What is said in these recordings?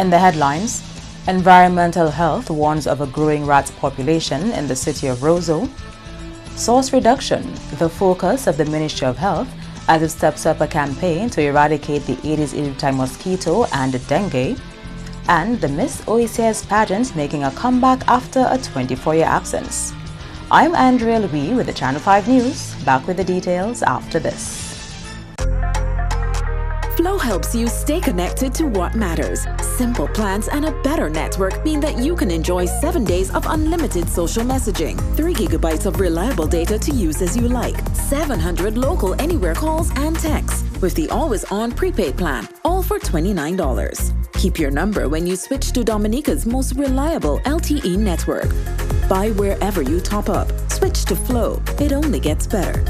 In the headlines, environmental health warns of a growing rat population in the city of Roseau. Source reduction, the focus of the Ministry of Health as it steps up a campaign to eradicate the Aedes aegypti mosquito and dengue. And the Miss OECS pageant making a comeback after a 24-year absence. I'm Andrea Louis with the Channel 5 News. Back with the details after this. Flow helps you stay connected to what matters. Simple plans and a better network mean that you can enjoy 7 days of unlimited social messaging, 3 gigabytes of reliable data to use as you like, 700 local anywhere calls and texts with the always-on prepaid plan, all for $29. Keep your number when you switch to Dominica's most reliable LTE network. Buy wherever you top up. Switch to Flow. It only gets better.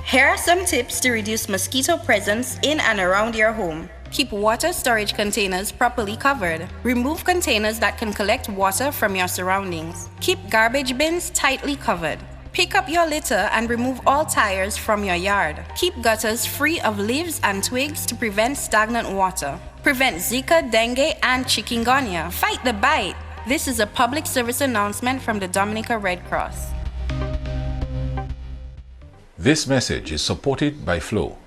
Here are some tips to reduce mosquito presence in and around your home. Keep water storage containers properly covered. Remove containers that can collect water from your surroundings. Keep garbage bins tightly covered. Pick up your litter and remove all tires from your yard. Keep gutters free of leaves and twigs to prevent stagnant water. Prevent Zika, dengue, and chikungunya. Fight the bite. This is a public service announcement from the Dominica Red Cross. This message is supported by Flow.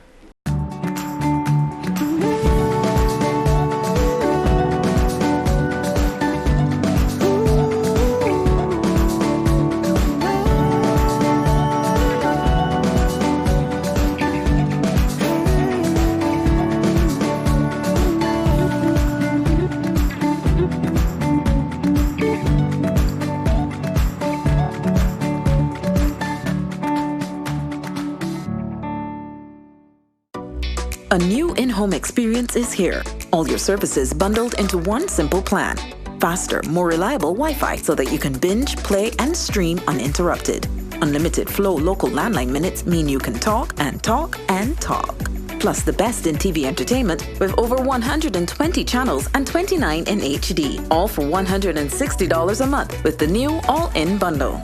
A new in-home experience is here. All your services bundled into one simple plan. Faster, more reliable Wi-Fi so that you can binge, play, and stream uninterrupted. Unlimited Flow local landline minutes mean you can talk and talk and talk. Plus the best in TV entertainment with over 120 channels and 29 in HD. All for $160 a month with the new all-in bundle.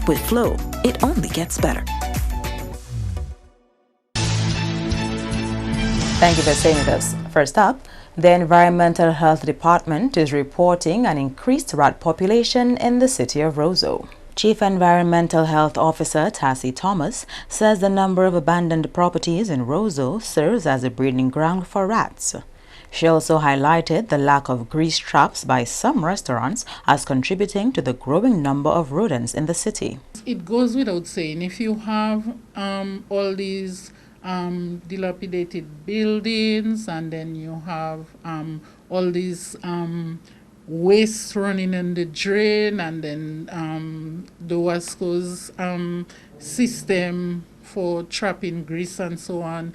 With Flow, it only gets better. Thank you for staying with us. First up, the Environmental Health Department is reporting an increased rat population in the city of Roseau. Chief Environmental Health Officer Tassie Thomas says the number of abandoned properties in Roseau serves as a breeding ground for rats. She also highlighted the lack of grease traps by some restaurants as contributing to the growing number of rodents in the city. It goes without saying, if you have all these dilapidated buildings, and then you have all these waste running in the drain, and then the Wasco's system for trapping grease and so on.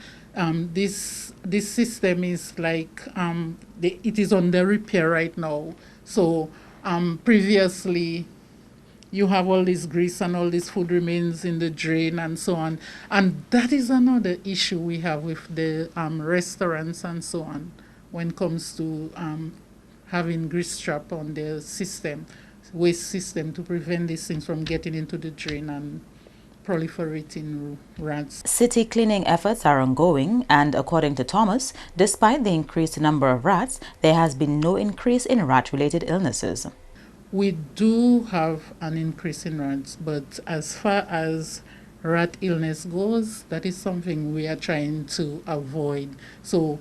This system is like it is under repair right now. So previously, you have all this grease and all this food remains in the drain and so on. And that is another issue we have with the restaurants and so on when it comes to having grease trap on their system, waste system, to prevent these things from getting into the drain and proliferating rats. City cleaning efforts are ongoing, and according to Thomas, despite the increased number of rats, there has been no increase in rat-related illnesses. We do have an increase in rats, but as far as rat illness goes, that is something we are trying to avoid. So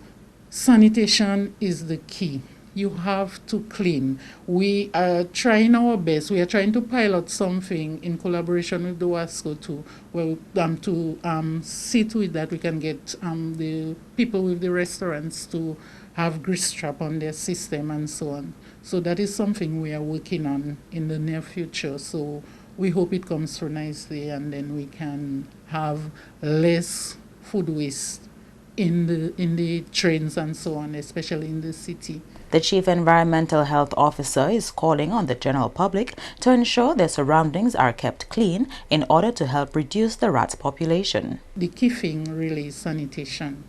sanitation is the key. You have to clean. We are trying our best. We are trying to pilot something in collaboration with the WASCO to see to it that we can get the people with the restaurants to have grease trap on their system and so on. So that is something we are working on in the near future. So we hope it comes through nicely, and then we can have less food waste in the trains and so on, especially in the city. The Chief Environmental Health Officer is calling on the general public to ensure their surroundings are kept clean in order to help reduce the rat population. The key thing really is sanitation.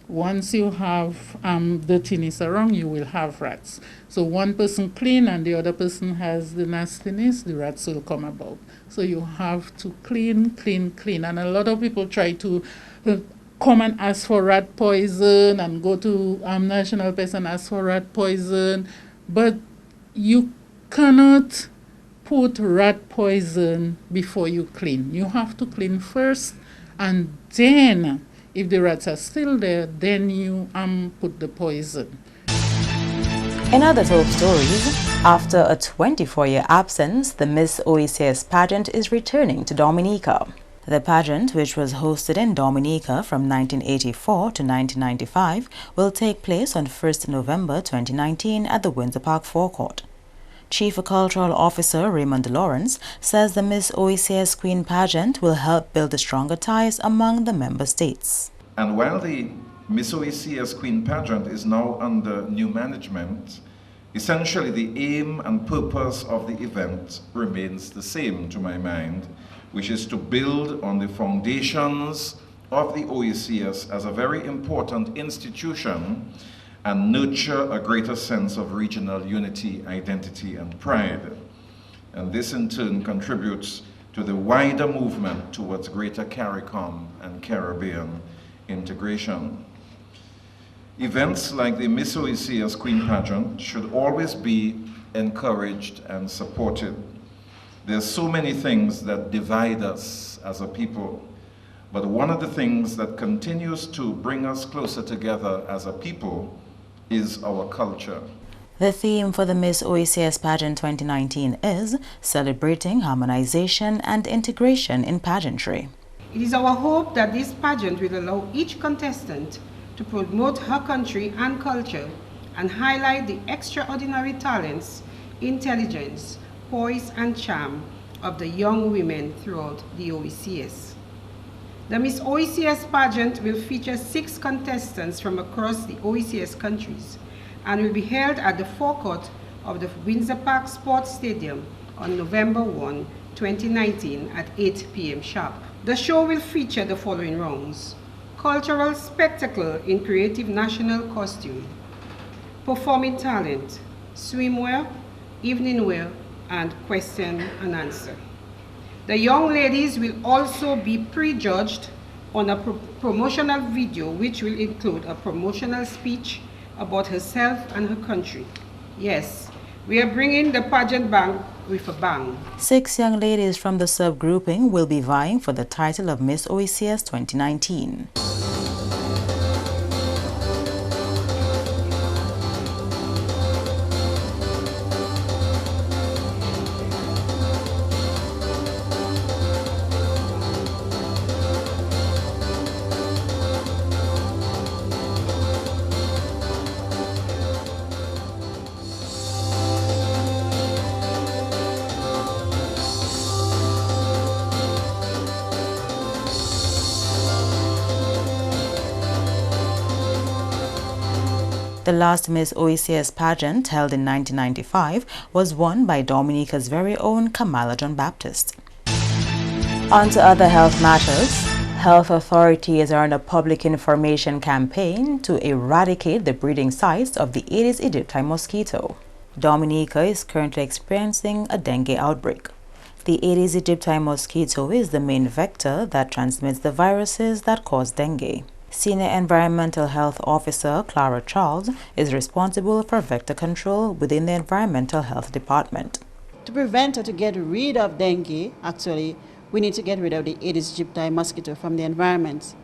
Once you have dirtiness around, you will have rats. So one person clean and the other person has the nastiness, the rats will come about. So you have to clean, clean, clean. And a lot of people try to come and ask for rat poison and go to National Pest and ask for rat poison. But you cannot put rat poison before you clean. You have to clean first, and then if the rats are still there, then you put the poison. In other top stories, after a 24-year absence, the Miss OECS pageant is returning to Dominica. The pageant, which was hosted in Dominica from 1984 to 1995, will take place on 1st November 2019 at the Windsor Park forecourt. Chief Cultural Officer Raymond Lawrence says the Miss OECS Queen pageant will help build stronger ties among the member states. And while the Miss OECS Queen pageant is now under new management, essentially the aim and purpose of the event remains the same to my mind, which is to build on the foundations of the OECS as a very important institution and nurture a greater sense of regional unity, identity, and pride. And this in turn contributes to the wider movement towards greater CARICOM and Caribbean integration. Events like the Miss OECS Queen pageant should always be encouraged and supported. There's so many things that divide us as a people, but one of the things that continues to bring us closer together as a people is our culture. The theme for the Miss OECS Pageant 2019 is Celebrating Harmonization and Integration in Pageantry. It is our hope that this pageant will allow each contestant to promote her country and culture and highlight the extraordinary talents, intelligence, poise and charm of the young women throughout the OECS. The Miss OECS pageant will feature 6 contestants from across the OECS countries and will be held at the forecourt of the Windsor Park Sports Stadium on November 1, 2019 at 8 p.m. sharp. The show will feature the following rounds: cultural spectacle in creative national costume, performing talent, swimwear, evening wear, and question and answer. The young ladies will also be prejudged on a promotional video which will include a promotional speech about herself and her country. Yes, we are bringing the pageant back with a bang. 6 young ladies from the subgrouping will be vying for the title of Miss OECS 2019. The last Miss OECS pageant, held in 1995, was won by Dominica's very own Kamala John Baptist. On to other health matters. Health authorities are on a public information campaign to eradicate the breeding sites of the Aedes aegypti mosquito. Dominica is currently experiencing a dengue outbreak. The Aedes aegypti mosquito is the main vector that transmits the viruses that cause dengue. Senior Environmental Health Officer Clara Charles is responsible for vector control within the Environmental Health Department. To prevent or to get rid of dengue, actually, we need to get rid of the Aedes aegypti mosquito from the environment.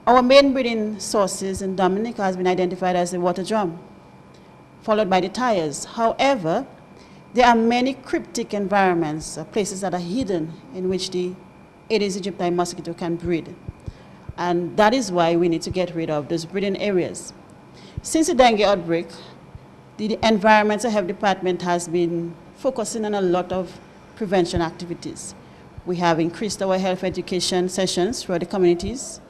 Our main breeding sources in Dominica has been identified as the water drum, followed by the tires. However, there are many cryptic environments, places that are hidden in which the Aedes aegypti mosquito can breed. And that is why we need to get rid of those breeding areas. Since the dengue outbreak, the Environmental Health Department has been focusing on a lot of prevention activities. We have increased our health education sessions for the communities.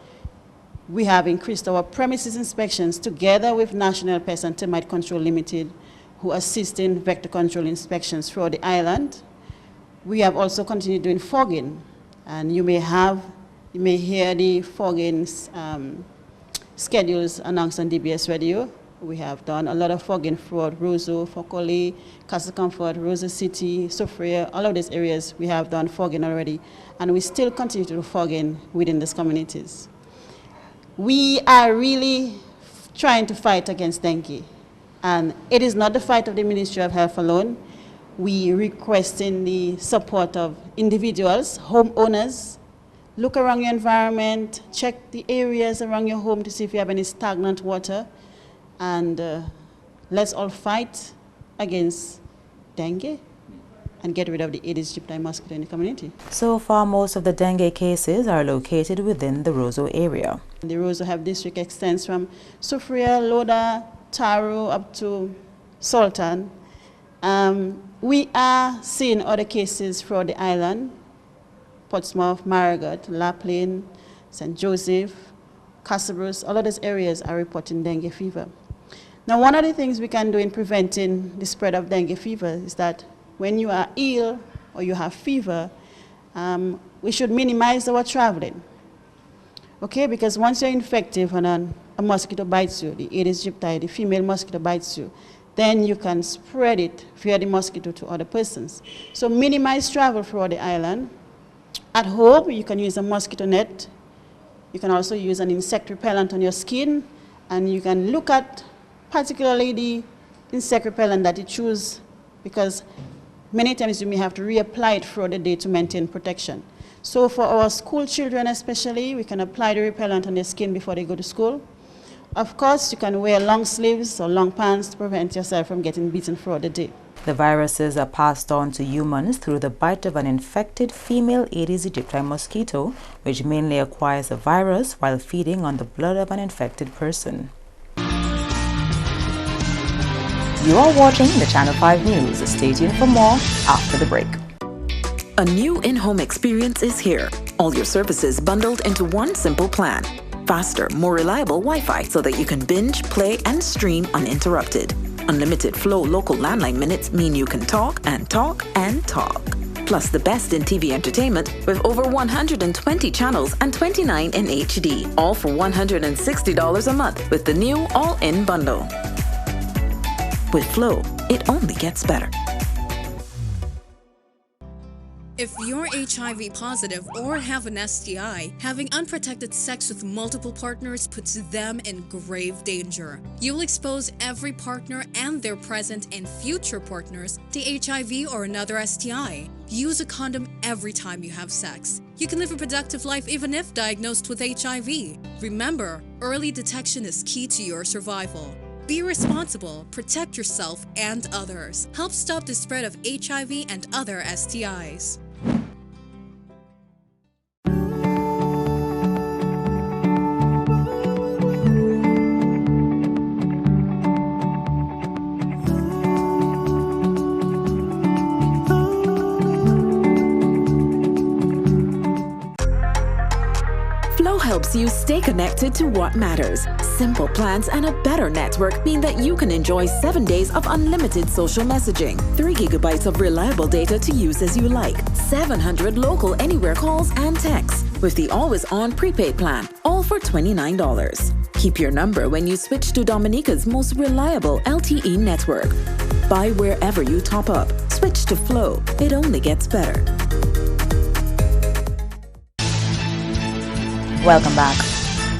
We have increased our premises inspections together with National Pest and Termite Control Limited, who assist in vector control inspections throughout the island. We have also continued doing fogging, and you may hear the fogging schedules announced on DBS Radio. We have done a lot of fogging throughout Roseau, Focoli, Castle Comfort, Roseau City, Sophia, all of these areas we have done fogging already, and we still continue to do fogging within these communities. We are really trying to fight against dengue. And it is not the fight of the Ministry of Health alone. We requesting the support of individuals, homeowners. Look around your environment, check the areas around your home to see if you have any stagnant water. And let's all fight against dengue and get rid of the Aedes aegypti mosquito in the community. So far, most of the dengue cases are located within the Roseau area. The Roseau Health District extends from Sufria, Loda, Taro up to Sultan. We are seeing other cases throughout the island: Portsmouth, Marigot, Laplain, St. Joseph, Casabros. All of those areas are reporting dengue fever. Now, one of the things we can do in preventing the spread of dengue fever is that when you are ill or you have fever, we should minimize our traveling. Okay, because once you're infected and a mosquito bites you, the Aedes aegypti, the female mosquito bites you, then you can spread it via the mosquito to other persons. So minimize travel throughout the island. At home, you can use a mosquito net. You can also use an insect repellent on your skin, and you can look at particularly the insect repellent that you choose, because many times you may have to reapply it throughout the day to maintain protection. So for our school children especially, we can apply the repellent on their skin before they go to school. Of course, you can wear long sleeves or long pants to prevent yourself from getting beaten throughout the day. The viruses are passed on to humans through the bite of an infected female Aedes aegypti mosquito, which mainly acquires the virus while feeding on the blood of an infected person. You are watching the Channel 5 News. Stay tuned for more after the break. A new in-home experience is here. All your services bundled into one simple plan. Faster, more reliable Wi-Fi so that you can binge, play, and stream uninterrupted. Unlimited Flow local landline minutes mean you can talk and talk and talk. Plus the best in TV entertainment with over 120 channels and 29 in HD. All for $160 a month with the new all-in bundle. With Flow, it only gets better. If you're HIV positive or have an STI, having unprotected sex with multiple partners puts them in grave danger. You'll expose every partner and their present and future partners to HIV or another STI. Use a condom every time you have sex. You can live a productive life even if diagnosed with HIV. Remember, early detection is key to your survival. Be responsible, protect yourself and others. Help stop the spread of HIV and other STIs. Helps you stay connected to what matters. Simple plans and a better network mean that you can enjoy 7 days of unlimited social messaging, 3 gigabytes of reliable data to use as you like, 700 local anywhere calls and texts, with the always-on prepaid plan, all for $29. Keep your number when you switch to Dominica's most reliable LTE network. Buy wherever you top up. Switch to Flow. It only gets better. Welcome back.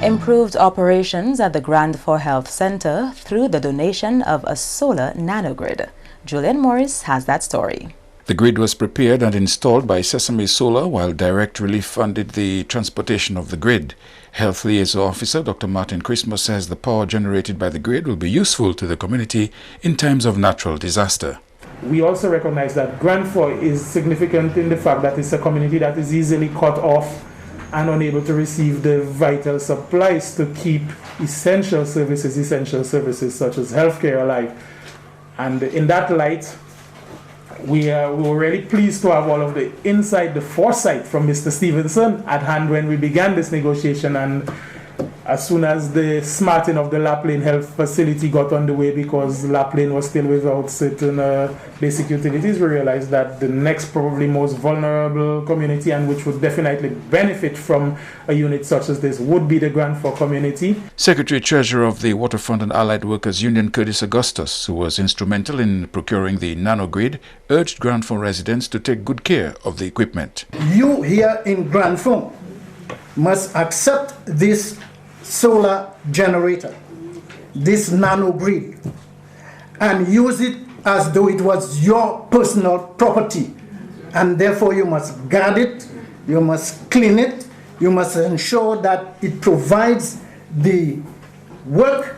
Improved operations at the Grand Fort Health Center through the donation of a solar nanogrid. Julian Morris has that story. The grid was prepared and installed by Sesame Solar while Direct Relief funded the transportation of the grid. Health Liaison Officer Dr. Martin Christmas says the power generated by the grid will be useful to the community in times of natural disaster. We also recognize that Grand Fort is significant in the fact that it's a community that is easily cut off and unable to receive the vital supplies to keep essential services such as healthcare alive. And in that light, we were really pleased to have all of the foresight from Mr. Stevenson at hand when we began this negotiation. And as soon as the smarting of the Laplain Health Facility got underway, because Laplain was still without certain basic utilities, we realized that the next probably most vulnerable community and which would definitely benefit from a unit such as this would be the Grand Fort community. Secretary-Treasurer of the Waterfront and Allied Workers Union, Curtis Augustus, who was instrumental in procuring the nanogrid, urged Grand Fort residents to take good care of the equipment. You here in Grand Fort must accept this solar generator, this nano grid, and use it as though it was your personal property. And therefore you must guard it, you must clean it, you must ensure that it provides the work,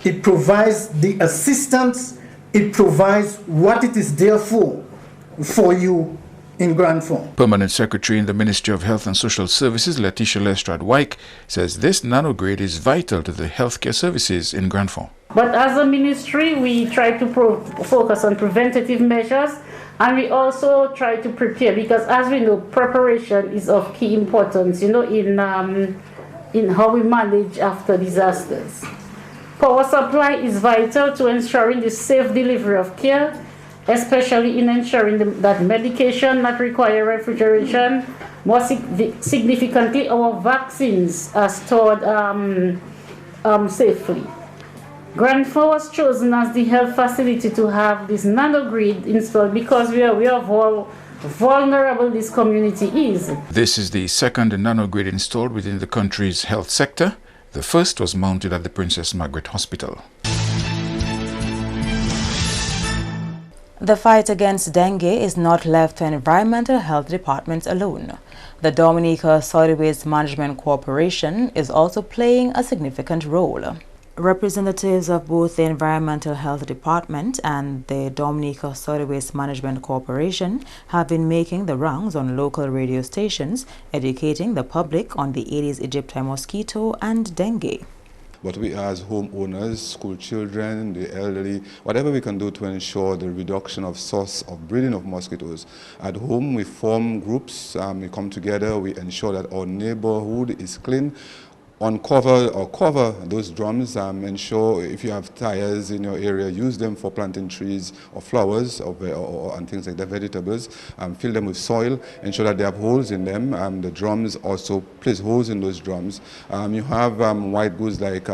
it provides the assistance, it provides what it is there for you in grand form. Permanent Secretary in the Ministry of Health and Social Services, Letitia Lestrade-Wyke, says this nanogrid is vital to the healthcare services in grand form. But as a ministry, we try to focus on preventative measures, and we also try to prepare, because as we know, preparation is of key importance, in how we manage after disasters. Power supply is vital to ensuring the safe delivery of care, especially in ensuring that medication not require refrigeration. More significantly, our vaccines are stored safely. Granford was chosen as the health facility to have this nanogrid installed because we are how vulnerable this community is. This is the second nanogrid installed within the country's health sector. The first was mounted at the Princess Margaret Hospital. The fight against dengue is not left to environmental health departments alone. The Dominica Solid Waste Management Corporation is also playing a significant role. Representatives of both the Environmental Health Department and the Dominica Solid Waste Management Corporation have been making the rounds on local radio stations, educating the public on the Aedes aegypti mosquito and dengue. But we as homeowners, school children, the elderly, whatever we can do to ensure the reduction of source of breeding of mosquitoes. At home, we form groups, we come together, we ensure that our neighborhood is clean. Uncover or cover those drums, ensure if you have tires in your area, use them for planting trees or flowers and things like that, vegetables. Fill them with soil, ensure that they have holes in them. The drums also place holes in those drums. You have white goods like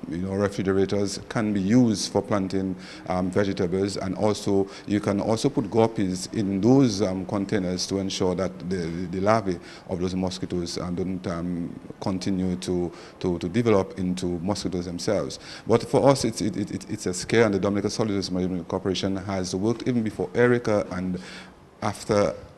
refrigerators can be used for planting vegetables, and also you can also put guppies in those containers to ensure that the larvae of those mosquitoes don't continue to develop into mosquitoes themselves. But for us, it's a scare, and the Dominica Solid Waste Management Corporation has worked even before Erica and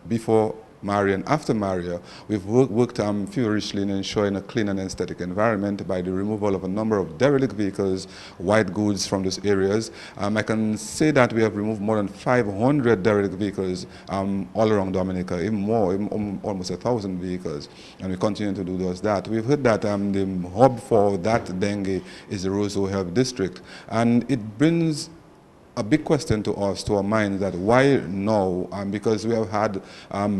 before Maria and after Maria. We've worked furiously in ensuring a clean and aesthetic environment by the removal of a number of derelict vehicles, white goods from those areas. I can say that we have removed more than 500 derelict vehicles all around Dominica, even more, almost 1,000 vehicles, and we continue to do that. We've heard that the hub for that dengue is the Roseau Health District, and it brings a big question to us, to our minds, that why now? Because we have had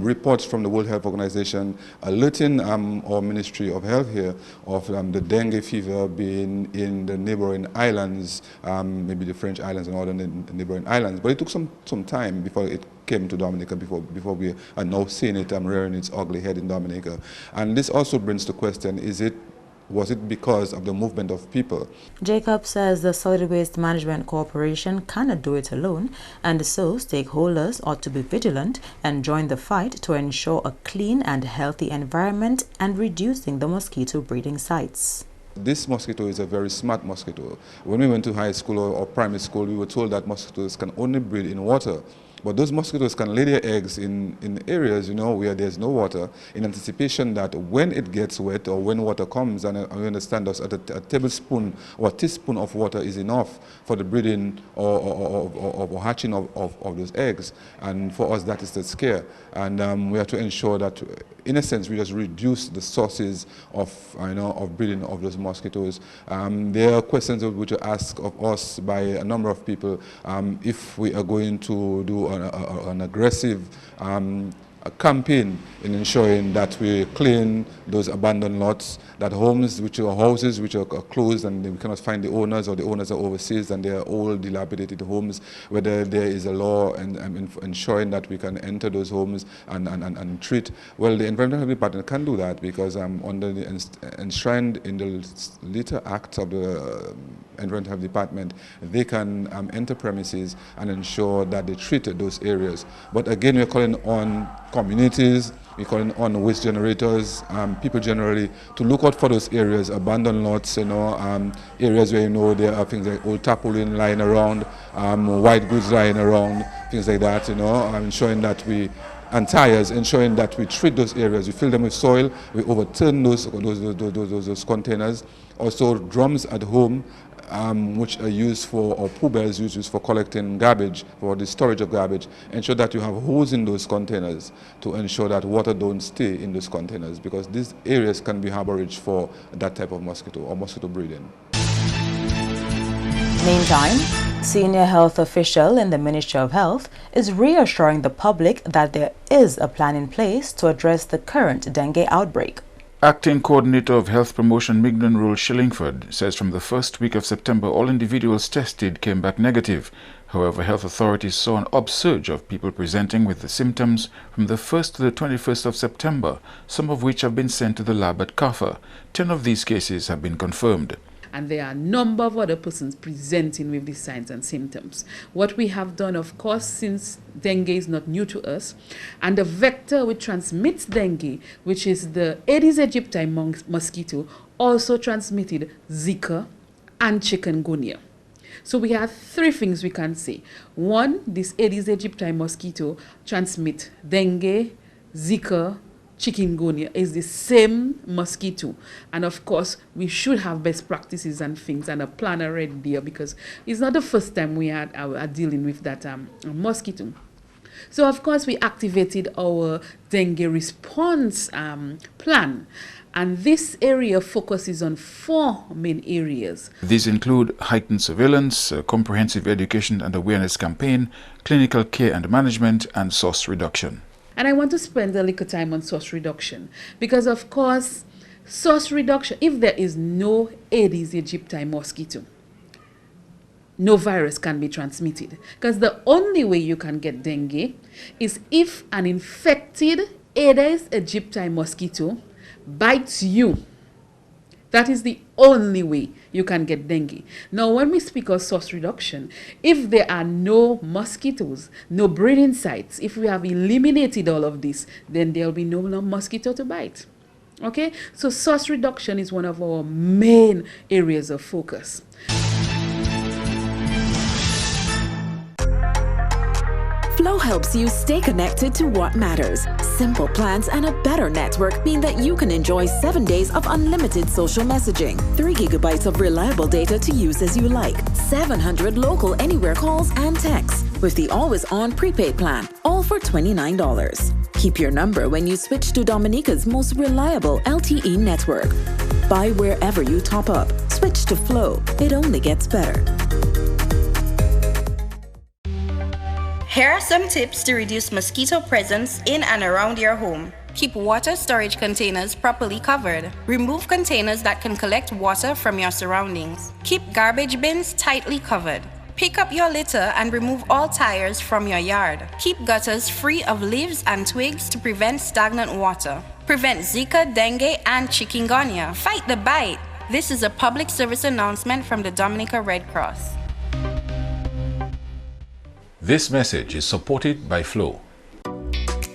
reports from the World Health Organization alerting our Ministry of Health here of the dengue fever being in the neighboring islands, maybe the French islands and all the neighboring islands. But it took some time before it came to Dominica, before we are now seeing it rearing its ugly head in Dominica. And this also brings the question, was it because of the movement of people? Jacob says the Solid Waste Management Corporation cannot do it alone, and so stakeholders ought to be vigilant and join the fight to ensure a clean and healthy environment and reducing the mosquito breeding sites. This mosquito is a very smart mosquito. When we went to high school or primary school, we were told that mosquitoes can only breed in water. But those mosquitoes can lay their eggs in areas, where there's no water, in anticipation that when it gets wet or when water comes, and we understand that a tablespoon or a teaspoon of water is enough for the breeding or hatching of those eggs. And for us, that is the scare. And we have to ensure that, in a sense, we just reduce the sources of breeding of those mosquitoes. There are questions which are asked of us by a number of people if we are going to do an aggressive campaign in ensuring that we clean those abandoned lots, that houses which are closed and we cannot find the owners, or the owners are overseas and they are old, dilapidated homes, whether there is a law and ensuring that we can enter those homes and treat. Well, the Environmental Department can do that because under the enshrined in the Litter Act of the Environmental Department, they can enter premises and ensure that they treat those areas. But again, we're calling on communities, we call it on waste generators, people generally, to look out for those areas, abandoned lots, areas where there are things like old tarpaulin lying around, white goods lying around, things like that, ensuring that and tires, ensuring that we treat those areas, we fill them with soil, we overturn those containers. Also drums at home, which are used for, or poo bells used for collecting garbage, for the storage of garbage. Ensure that you have holes in those containers to ensure that water don't stay in those containers, because these areas can be harborage for that type of mosquito or mosquito breeding. Meantime, senior health official in the Ministry of Health is reassuring the public that there is a plan in place to address the current dengue outbreak. Acting Coordinator of Health Promotion Mignon Rule Shillingford says from the first week of September all individuals tested came back negative. However, health authorities saw an upsurge of people presenting with the symptoms from the 1st to the 21st of September, some of which have been sent to the lab at Kaffa. 10 of these cases have been confirmed. And there are a number of other persons presenting with these signs and symptoms. What we have done, of course, since dengue is not new to us, and the vector which transmits dengue, which is the Aedes aegypti mosquito, also transmitted Zika and chikungunya. So we have three things we can say. One, this Aedes aegypti mosquito transmits dengue, Zika, chikungunya is the same mosquito, and of course we should have best practices and things and a plan already there, because it's not the first time we are dealing with that mosquito. So of course we activated our dengue response plan, and this area focuses on 4 main areas. These include heightened surveillance, comprehensive education and awareness campaign, clinical care and management, and source reduction. And I want to spend a little time on source reduction, because of course, source reduction, if there is no Aedes aegypti mosquito, no virus can be transmitted. Because the only way you can get dengue is if an infected Aedes aegypti mosquito bites you. That is the only way you can get dengue. Now, when we speak of source reduction, if there are no mosquitoes, no breeding sites, if we have eliminated all of this, then there will be no mosquito to bite. Okay? So source reduction is one of our main areas of focus. Flow helps you stay connected to what matters. Simple plans and a better network mean that you can enjoy 7 days of unlimited social messaging, 3 gigabytes of reliable data to use as you like, 700 local anywhere calls and texts with the always-on prepaid plan, all for $29. Keep your number when you switch to Dominica's most reliable LTE network. Buy wherever you top up. Switch to Flow. It only gets better. Here are some tips to reduce mosquito presence in and around your home. Keep water storage containers properly covered. Remove containers that can collect water from your surroundings. Keep garbage bins tightly covered. Pick up your litter and remove all tires from your yard. Keep gutters free of leaves and twigs to prevent stagnant water. Prevent Zika, dengue, and chikungunya. Fight the bite. This is a public service announcement from the Dominica Red Cross. This message is supported by Flow.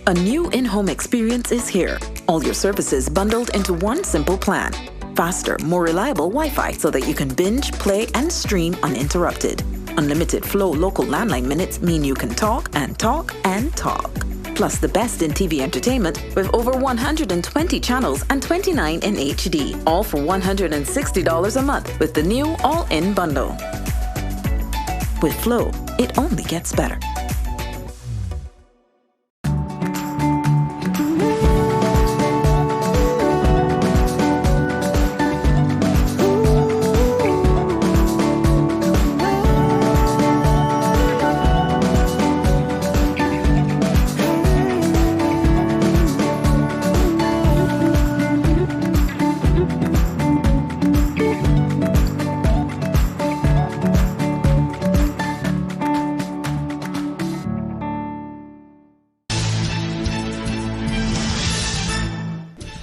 A new in-home experience is here. All your services bundled into one simple plan. Faster, more reliable Wi-Fi so that you can binge, play, and stream uninterrupted. Unlimited Flow local landline minutes mean you can talk and talk and talk. Plus the best in TV entertainment with over 120 channels and 29 in HD. All for $160 a month with the new all-in bundle. With Flow, it only gets better.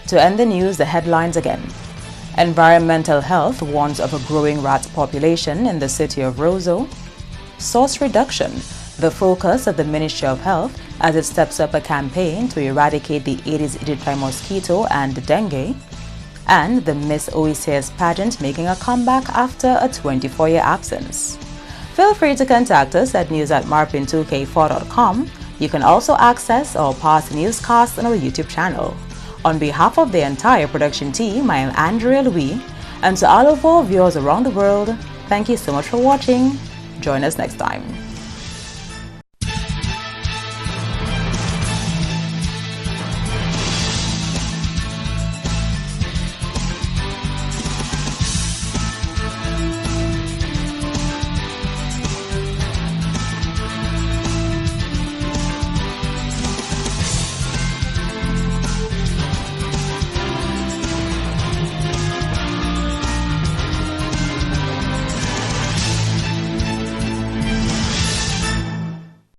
To end the news, the headlines again. Environmental Health warns of a growing rat population in the city of Roseau. Source reduction. the focus of the Ministry of Health as it steps up a campaign to eradicate the Aedes aegypti mosquito and dengue, and the Miss OECS pageant making a comeback after a 24-year absence. Feel free to contact us at news@marpin2k4.com. You can also access our past newscasts on our YouTube channel. On behalf of the entire production team, I am Andrea Louis, and to all of our viewers around the world, thank you so much for watching. Join us next time.